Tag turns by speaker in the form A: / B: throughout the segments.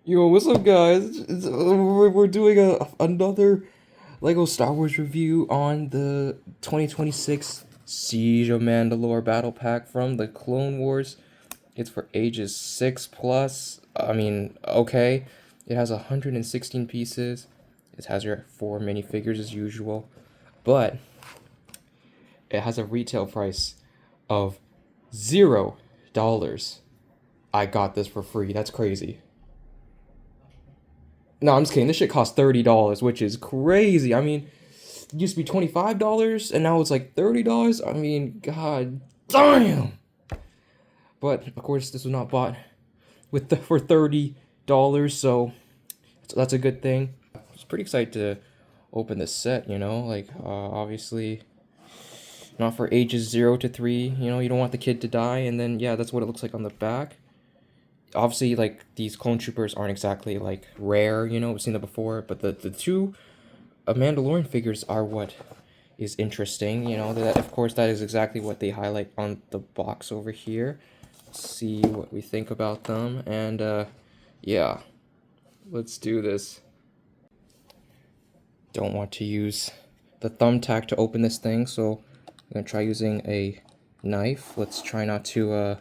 A: Yo, what's up, guys? We're doing another Lego Star Wars review on the 2026 Siege of Mandalore Battle Pack from the Clone Wars. It's for ages 6 plus. I mean, okay. It has 116 pieces. It has your 4 minifigures as usual. But it has a retail price of $0. I got this for free. That's crazy. No, I'm just kidding. This shit costs $30, which is crazy. I mean, it used to be $25 and now it's like $30. I mean, god damn. But of course, this was not bought for $30, so that's a good thing. I was pretty excited to open this set, you know, like obviously not for ages 0 to 3, you know, you don't want the kid to die. And then yeah, that's what it looks like on the back. Obviously, like, these clone troopers aren't exactly like rare, you know, we've seen that before, but the two Mandalorian figures are what is interesting, you know. That, of course, that is exactly what they highlight on the box over here. Let's see what we think about them. And yeah, let's do this. Don't want to use the thumbtack to open this thing, so I'm gonna try using a knife. Let's try not to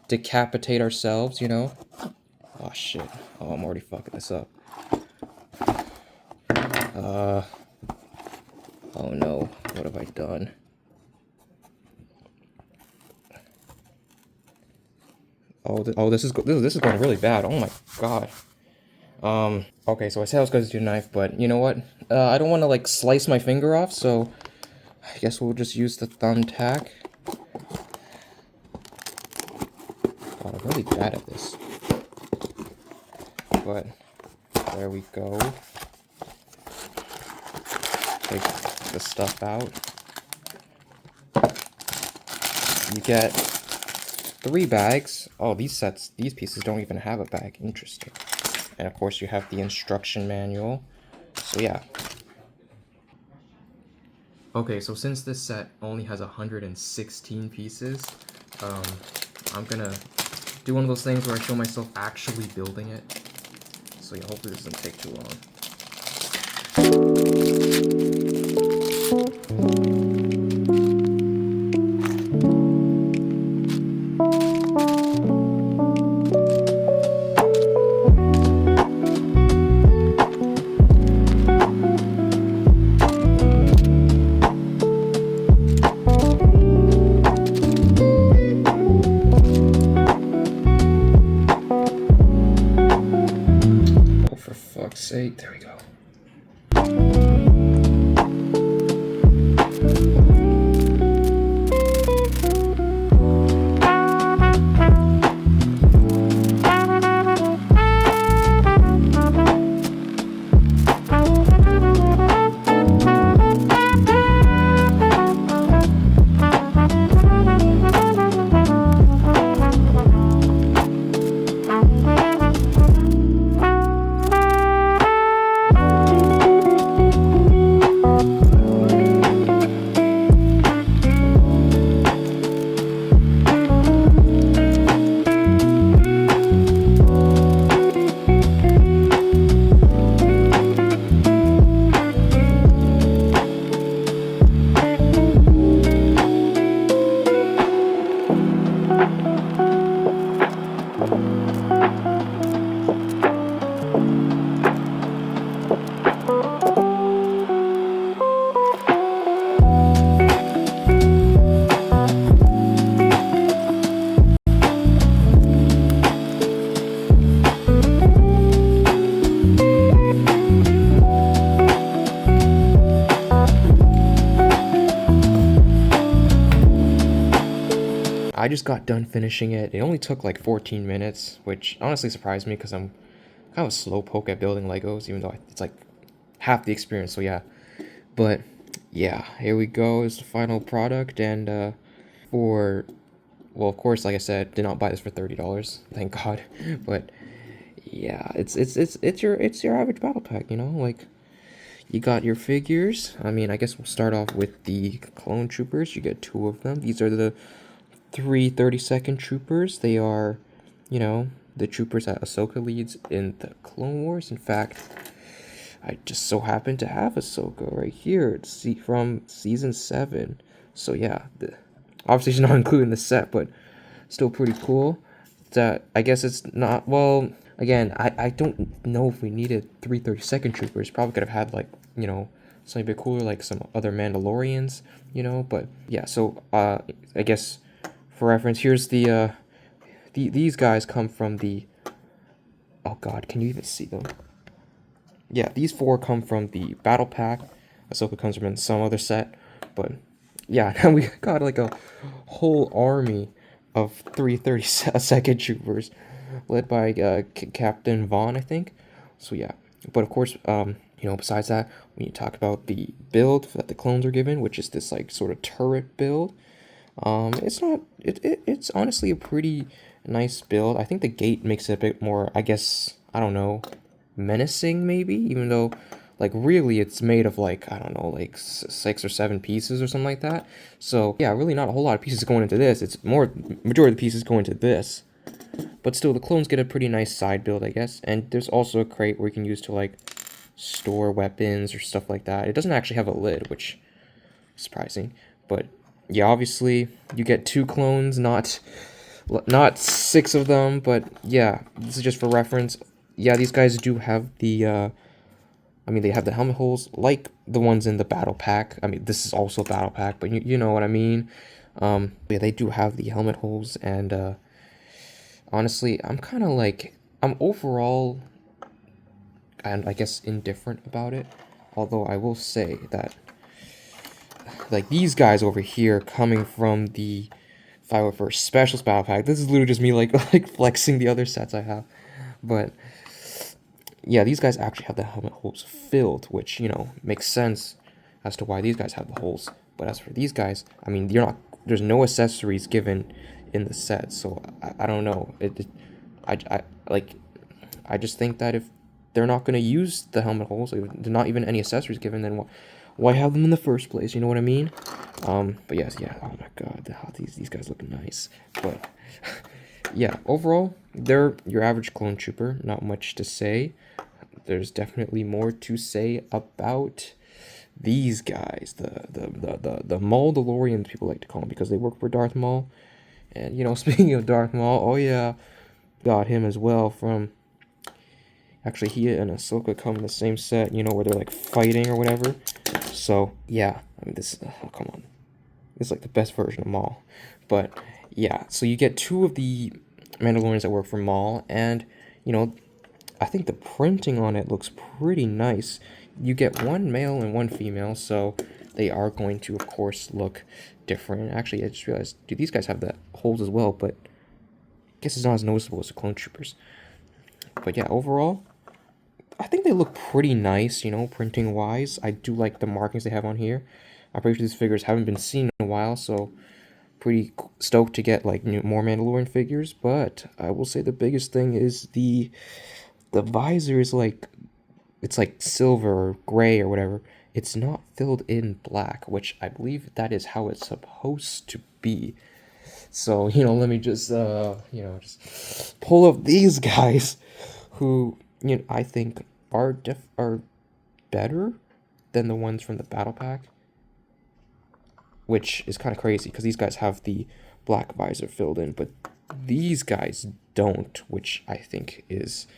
A: decapitate ourselves, you know. Oh shit. Oh, I'm already fucking this up. Oh no, what have I done? Oh, this is going really bad. Oh my god. Okay, so I said I was going to do a knife, but you know what? I don't want to like slice my finger off, so I guess we'll just use the thumbtack. God, I'm really bad at this. But there we go. Take the stuff out. You get 3 bags. Oh, these pieces don't even have a bag. Interesting. And of course you have the instruction manual. So yeah. Okay, so since this set only has 116 pieces, I'm gonna do one of those things where I show myself actually building it. So yeah, hopefully this doesn't take too long. Sake, there we go. I just got done finishing it. It only took like 14 minutes, which honestly surprised me because I'm kind of a slowpoke at building Legos, even though it's like half the experience, so yeah. But yeah, here we go, is the final product. And well, of course, like I said, did not buy this for $30, thank God. But yeah, it's your average battle pack, you know, like you got your figures. I mean, I guess we'll start off with the clone troopers. You get 2 of them. These are the 3 30-second troopers. They are, you know, the troopers that Ahsoka leads in the Clone Wars. In fact, I just so happen to have Ahsoka right here. It's from season 7. So yeah, obviously she's not included in the set, but still pretty cool. That I guess it's not, well, again, I don't know if we needed 332nd troopers. Probably could have had, like, you know, something a bit cooler, like some other Mandalorians, you know. But yeah, so I guess for reference, here's these guys come from the, oh god, can you even see them? Yeah, these 4 come from the battle pack. Ahsoka comes from some other set, but yeah, now we got like a whole army of 332nd troopers, led by Captain Vaughn, I think. So yeah, but of course, you know, besides that, when you talk about the build that the clones are given, which is this like sort of turret build, it's not, it's honestly a pretty nice build. I think the gate makes it a bit more, I guess, I don't know, menacing maybe, even though like really it's made of like, I don't know, like 6 or 7 pieces or something like that. So yeah, really not a whole lot of pieces going into this. It's more, majority of the pieces go into this, but still the clones get a pretty nice side build, I guess. And there's also a crate where you can use to like store weapons or stuff like that. It doesn't actually have a lid, which is surprising, but yeah, obviously you get 2 clones, not 6 of them. But yeah, this is just for reference. Yeah, these guys do have the I mean, they have the helmet holes like the ones in the battle pack. I mean, this is also a battle pack, but you know what I mean. Yeah, they do have the helmet holes, and honestly, I'm kind of like, I'm overall, and I guess indifferent about it. Although I will say that, like, these guys over here coming from the 501st Specials battle pack, this is literally just me like like flexing the other sets I have, but yeah, these guys actually have the helmet holes filled, which, you know, makes sense as to why these guys have the holes. But as for these guys, I mean, there's no accessories given in the set, so I don't know. Like, I just think that if they're not going to use the helmet holes, like, there's not even any accessories given, then why have them in the first place? You know what I mean? But yes, yeah. Oh my god, these guys look nice. But yeah, overall, they're your average clone trooper. Not much to say. There's definitely more to say about these guys, the Mandalorians, people like to call them, because they work for Darth Maul. And, you know, speaking of Darth Maul, oh yeah, got him as well from, actually, he and Ahsoka come in the same set, you know, where they're like fighting or whatever. So yeah, I mean, this, oh, come on, it's like the best version of Maul. But yeah, so you get 2 of the Mandalorians that work for Maul, and, you know, I think the printing on it looks pretty nice. You get 1 male and 1 female, so they are going to, of course, look different. Actually, I just realized, do these guys have the holes as well? But I guess it's not as noticeable as the clone troopers. But yeah, overall, I think they look pretty nice, you know, printing-wise. I do like the markings they have on here. I'm pretty sure these figures haven't been seen in a while, so pretty stoked to get, like, more Mandalorian figures. But I will say the biggest thing is the visor is like, it's like silver or gray or whatever. It's not filled in black, which I believe that is how it's supposed to be. So, you know, let me just you know, just pull up these guys who, you know, I think are better than the ones from the battle pack, which is kind of crazy because these guys have the black visor filled in, but these guys don't, which I think is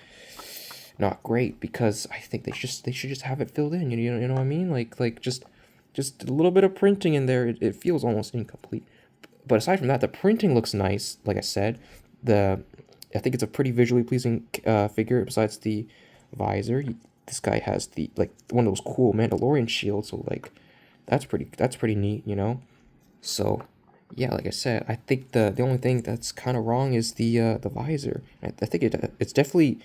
A: not great, because I think they should just have it filled in. You know what I mean? Like just a little bit of printing in there. It feels almost incomplete. But aside from that, the printing looks nice. Like I said, I think it's a pretty visually pleasing figure. Besides the visor, this guy has the, like, one of those cool Mandalorian shields. So like, that's pretty neat, you know. So yeah, like I said, I think the only thing that's kind of wrong is the visor. I think it's definitely,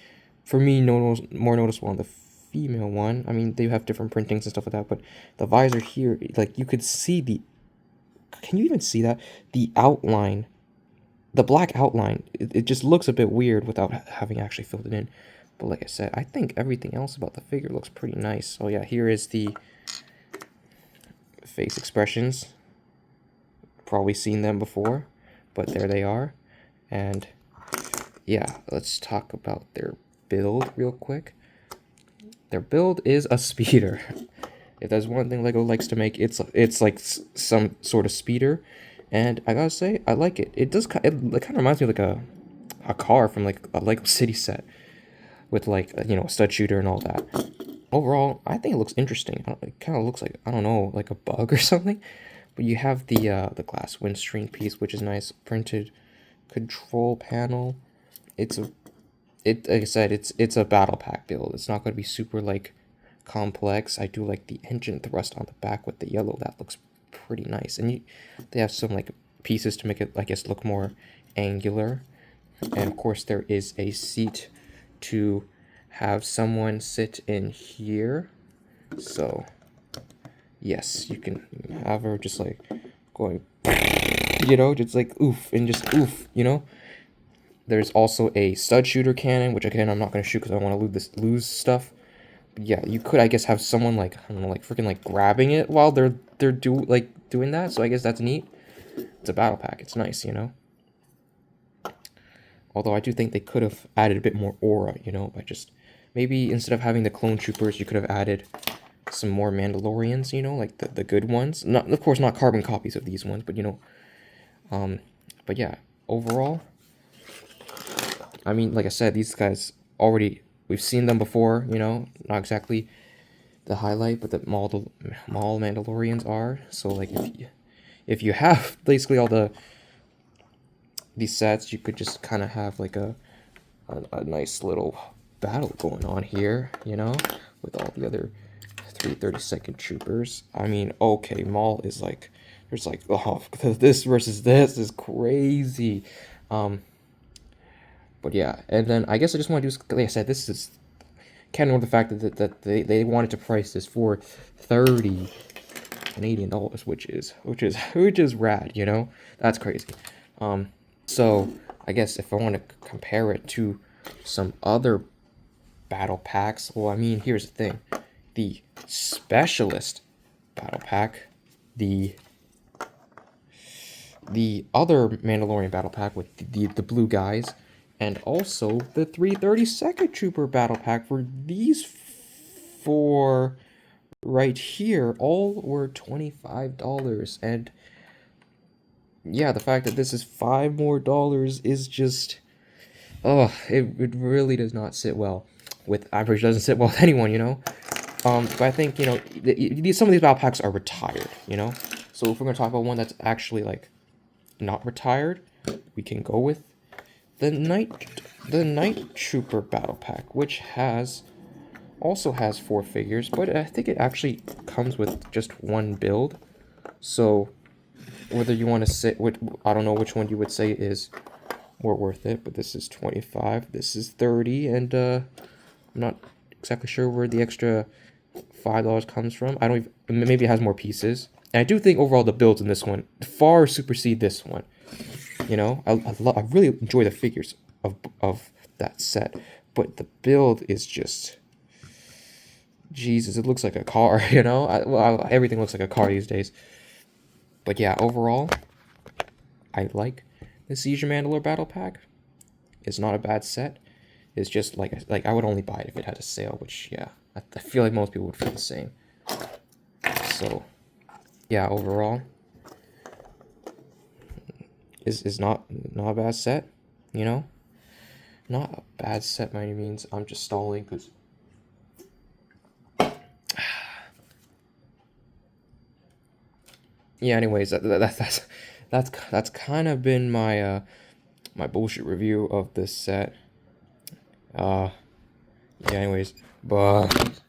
A: for me, more noticeable on the female one. I mean, they have different printings and stuff like that, but the visor here, like, you could see can you even see that? The outline, the black outline, it just looks a bit weird without having actually filled it in. But like I said, I think everything else about the figure looks pretty nice. Oh yeah, here is the face expressions. Probably seen them before, but there they are. And yeah, let's talk about their build real quick. Their build is a speeder. If there's one thing Lego likes to make, it's like some sort of speeder, and I gotta say, I like it. It does it kind of reminds me of like a car from like a Lego City set with like you know, a stud shooter and all that. Overall, I think it looks interesting. It kind of looks like, I don't know, like a bug or something. But you have the glass windscreen piece, which is nice. Printed control panel. It's a like I said, it's a battle pack build. It's not going to be super like complex. I do like the engine thrust on the back with the yellow. That looks pretty nice. And they have some like pieces to make it, I guess, look more angular. And of course, there is a seat to have someone sit in here. So yes, you can have her just like going, you know, just like oof and just oof, you know. There's also a stud shooter cannon, which again I'm not gonna shoot because I don't want to lose stuff. But yeah, you could, I guess, have someone like, I don't know, like freaking like grabbing it while they're doing that. So I guess that's neat. It's a battle pack. It's nice, you know. Although I do think they could have added a bit more aura, you know, by just maybe instead of having the clone troopers, you could have added some more Mandalorians, you know, like the good ones. Not, of course, not carbon copies of these ones, but you know, but yeah, overall, I mean, like I said, these guys already, we've seen them before, you know, not exactly the highlight, but the Maul Mandalorians are. So like if you have basically all these sets, you could just kind of have like a nice little battle going on here, you know, with all the other 332nd troopers. I mean, okay, Maul is like, there's like, oh, this versus this is crazy. But yeah, and then I guess I just want to do, like I said, this is can't ignore the fact that they wanted to price this for $30 Canadian, which is rad, you know? That's crazy. So I guess if I want to compare it to some other battle packs, well, I mean, here's the thing. The Specialist battle pack, the other Mandalorian battle pack with the blue guys, and also the 332nd Trooper battle pack for these four right here, all were $25. And yeah, the fact that this is $5 more is just, oh, it really does not sit well with average, doesn't sit well with anyone, you know. But I think, you know, some of these battle packs are retired, you know. So if we're gonna talk about one that's actually like not retired, we can go with the Night Trooper battle pack, which also has 4 figures, but I think it actually comes with just one build. So whether you want to say, I don't know which one you would say is more worth it, but this is 25, this is 30, and I'm not exactly sure where the extra $5 comes from. I don't even, maybe it has more pieces. And I do think overall the builds in this one far supersede this one. You know, I really enjoy the figures of that set, but the build is just, Jesus, it looks like a car, you know? Everything looks like a car these days. But yeah, overall, I like the Siege of Mandolore battle pack. It's not a bad set. It's just like I would only buy it if it had a sale, which, yeah, I feel like most people would feel the same. So yeah, overall, is not a bad set, you know? Not a bad set by any means. I'm just stalling because yeah, anyways, that's kind of been my my bullshit review of this set. Yeah, anyways, but